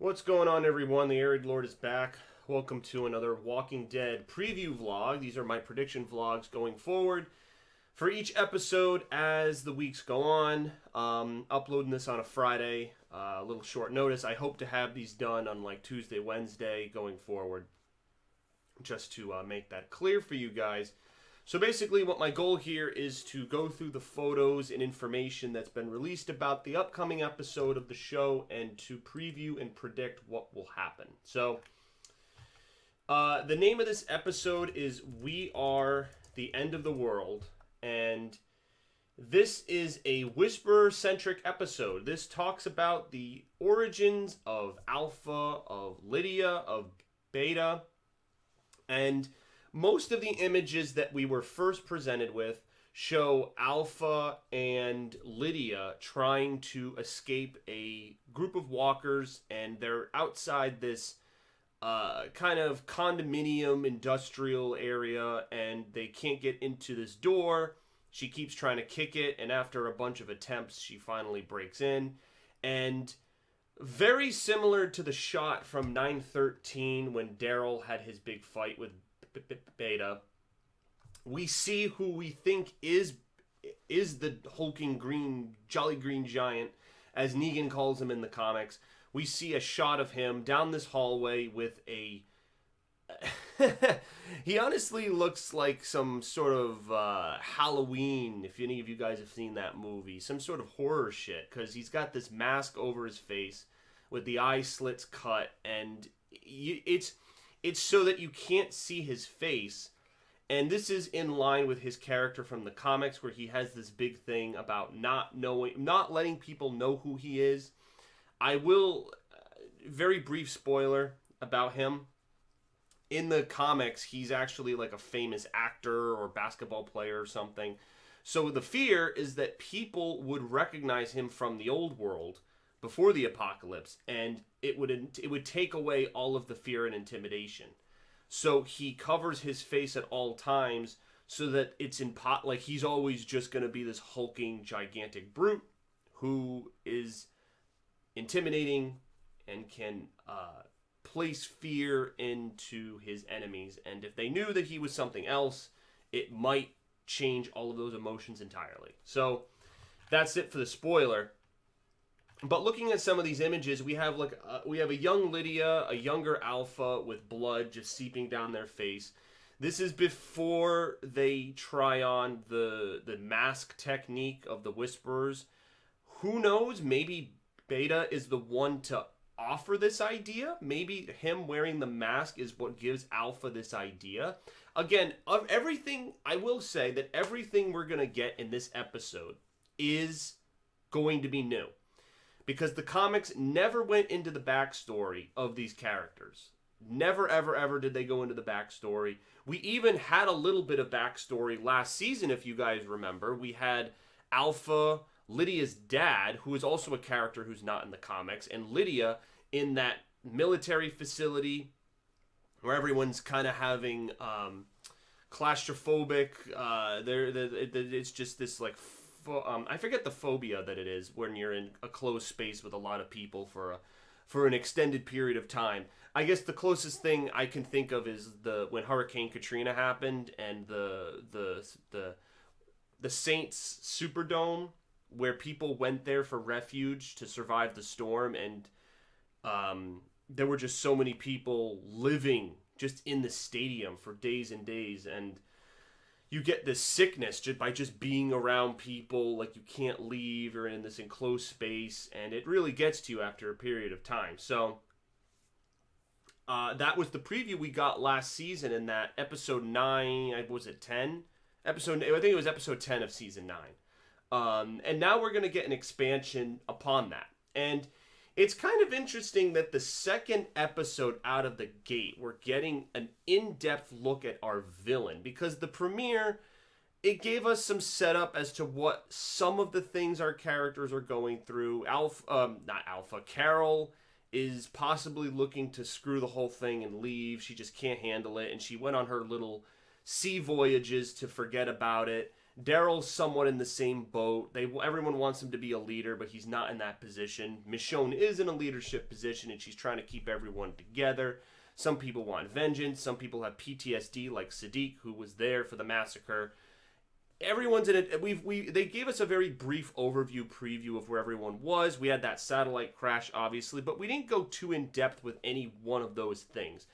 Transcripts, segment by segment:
What's going on, everyone? The Arid Lord is back. Welcome to another Walking Dead preview vlog. These are my prediction vlogs going forward for each episode as the weeks go on. Uploading this on a Friday, a little short notice. I hope to have these done on like Tuesday, Wednesday going forward, just to make that clear for you guys. So basically what my goal here is to go through the photos and information that's been released about the upcoming episode of the show and to preview and predict what will happen. So the name of this episode is We Are the End of the World, and this is a Whisperer-centric episode. This talks about the origins of Alpha, of Lydia, of Beta, and most of the images that we were first presented with show Alpha and Lydia trying to escape a group of walkers, and they're outside this kind of condominium industrial area, and they can't get into this door. She keeps trying to kick it, and after a bunch of attempts, she finally breaks in. And very similar to the shot from 9/13 when Daryl had his big fight with Beta, we see who we think is the hulking green, jolly green giant, as Negan calls him in the comics. We see a shot of him down this hallway with a he honestly looks like some sort of Halloween, if any of you guys have seen that movie, some sort of horror shit, because he's got this mask over his face with the eye slits cut, and it's so that you can't see his face. And this is in line with his character from the comics, where he has this big thing about not letting people know who he is. I will, very brief spoiler about him. In the comics, he's actually like a famous actor or basketball player or something. So the fear is that people would recognize him from the old world before the apocalypse, and it would take away all of the fear and intimidation. So he covers his face at all times so that it's like he's always just going to be this hulking, gigantic brute who is intimidating and can place fear into his enemies. And if they knew that he was something else, it might change all of those emotions entirely. So that's it for the spoiler. But looking at some of these images, we have a young Lydia, a younger Alpha with blood just seeping down their face. This is before they try on the mask technique of the Whisperers. Who knows? Maybe Beta is the one to offer this idea. Maybe him wearing the mask is what gives Alpha this idea. Again, of everything, I will say that everything we're going to get in this episode is going to be new, because the comics never went into the backstory of these characters. Never, ever, ever did they go into the backstory. We even had a little bit of backstory last season, if you guys remember. We had Alpha, Lydia's dad, who is also a character who's not in the comics, and Lydia in that military facility where everyone's kind of having claustrophobic. It's just this like I forget the phobia that it is when you're in a closed space with a lot of people for an extended period of time. I guess the closest thing I can think of is when Hurricane Katrina happened and the Saints Superdome, where people went there for refuge to survive the storm, and there were just so many people living just in the stadium for days and days, and you get this sickness just by just being around people. Like, you can't leave, you're in this enclosed space, and it really gets to you after a period of time. So that was the preview we got last season in that episode 9, was it 10? I think it was episode 10 of season 9. And now we're going to get an expansion upon that. And it's kind of interesting that the second episode out of the gate, we're getting an in-depth look at our villain, because the premiere, it gave us some setup as to what some of the things our characters are going through. Carol is possibly looking to screw the whole thing and leave. She just can't handle it, and she went on her little sea voyages to forget about it. Daryl's somewhat in the same boat. Everyone wants him to be a leader, but he's not in that position. Michonne is in a leadership position, and she's trying to keep everyone together. Some people want vengeance. Some people have PTSD, like Sadiq, who was there for the massacre. Everyone's in it. They gave us a very brief overview preview of where everyone was. We had that satellite crash, obviously, but we didn't go too in depth with any one of those things.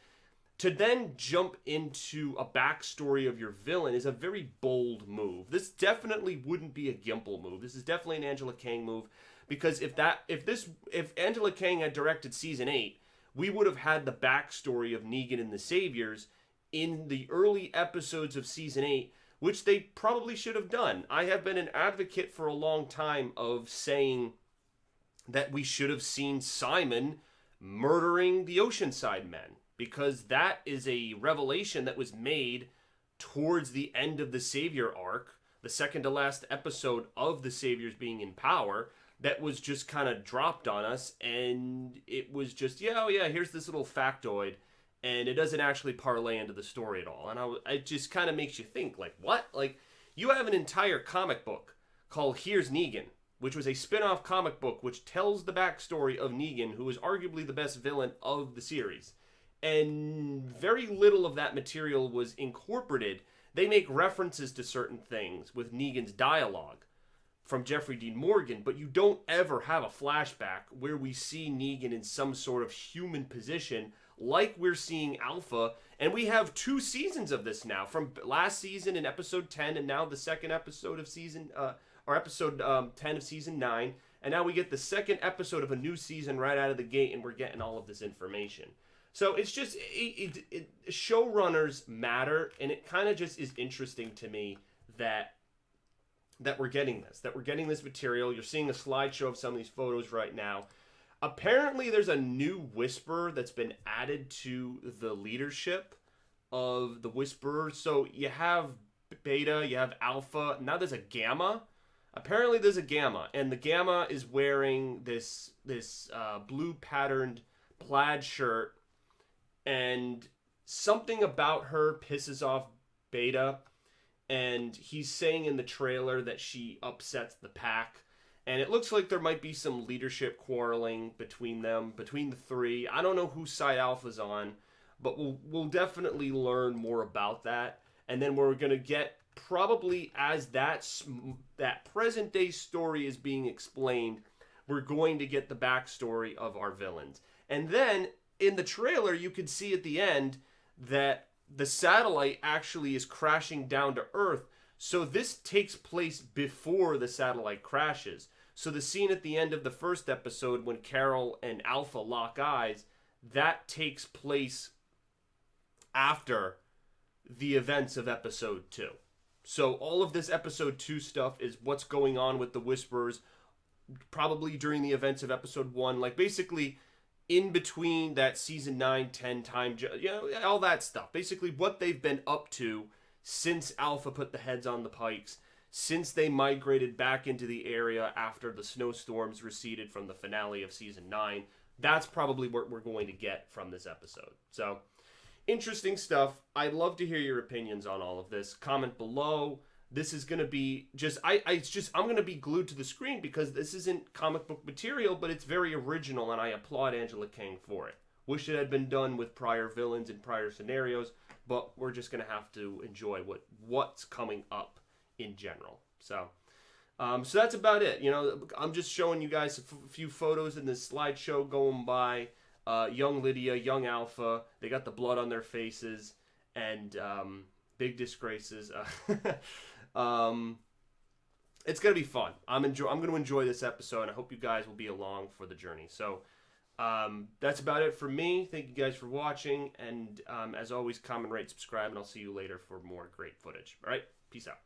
To then jump into a backstory of your villain is a very bold move. This definitely wouldn't be a Gimple move. This is definitely an Angela Kang move, because if Angela Kang had directed season 8, we would have had the backstory of Negan and the Saviors in the early episodes of season 8, which they probably should have done. I have been an advocate for a long time of saying that we should have seen Simon murdering the Oceanside men, because that is a revelation that was made towards the end of the Savior arc, the second to last episode of the Saviors being in power, that was just kind of dropped on us, and it was just, here's this little factoid, and it doesn't actually parlay into the story at all. And it just kind of makes you think, like, what? Like, you have an entire comic book called Here's Negan, which was a spin-off comic book which tells the backstory of Negan, who is arguably the best villain of the series. And very little of that material was incorporated. They make references to certain things with Negan's dialogue from Jeffrey Dean Morgan, but you don't ever have a flashback where we see Negan in some sort of human position like we're seeing Alpha. And we have 2 seasons of this now, from last season in episode 10, and now the second episode of episode 10 of season 9. And now we get the second episode of a new season right out of the gate, and we're getting all of this information. So it's just, showrunners matter, and it kind of just is interesting to me that we're getting this material. You're seeing a slideshow of some of these photos right now. Apparently there's a new Whisperer that's been added to the leadership of the Whisperers. So you have Beta, you have Alpha, now there's a Gamma. Apparently there's a Gamma, and the Gamma is wearing this blue patterned plaid shirt, and something about her pisses off Beta, and he's saying in the trailer that she upsets the pack, and it looks like there might be some leadership quarreling between the 3. I don't know whose side Alpha's on, but we'll definitely learn more about that, and then we're gonna get, probably as that present day story is being explained, we're going to get the backstory of our villains. And then in the trailer, you could see at the end that the satellite actually is crashing down to Earth. So this takes place before the satellite crashes. So the scene at the end of the first episode when Carol and Alpha lock eyes, that takes place after the events of episode 2. So all of this episode 2 stuff is what's going on with the Whisperers, probably during the events of episode 1. Like, basically in between that season 9, 10 time, all that stuff. Basically what they've been up to since Alpha put the heads on the pikes, since they migrated back into the area after the snowstorms receded from the finale of season 9. That's probably what we're going to get from this episode. So, interesting stuff. I'd love to hear your opinions on all of this. Comment below. This is going to be I'm going to be glued to the screen because this isn't comic book material, but it's very original, and I applaud Angela Kang for it. Wish it had been done with prior villains and prior scenarios, but we're just going to have to enjoy what's coming up in general. So that's about it. I'm just showing you guys a few photos in this slideshow going by. Young Lydia, young Alpha, they got the blood on their faces, and big disgraces. It's gonna be fun. I'm gonna enjoy this episode, and I hope you guys will be along for the journey. So that's about it for me. Thank you guys for watching, and as always, comment, rate, subscribe, and I'll see you later for more great footage. All right, peace out.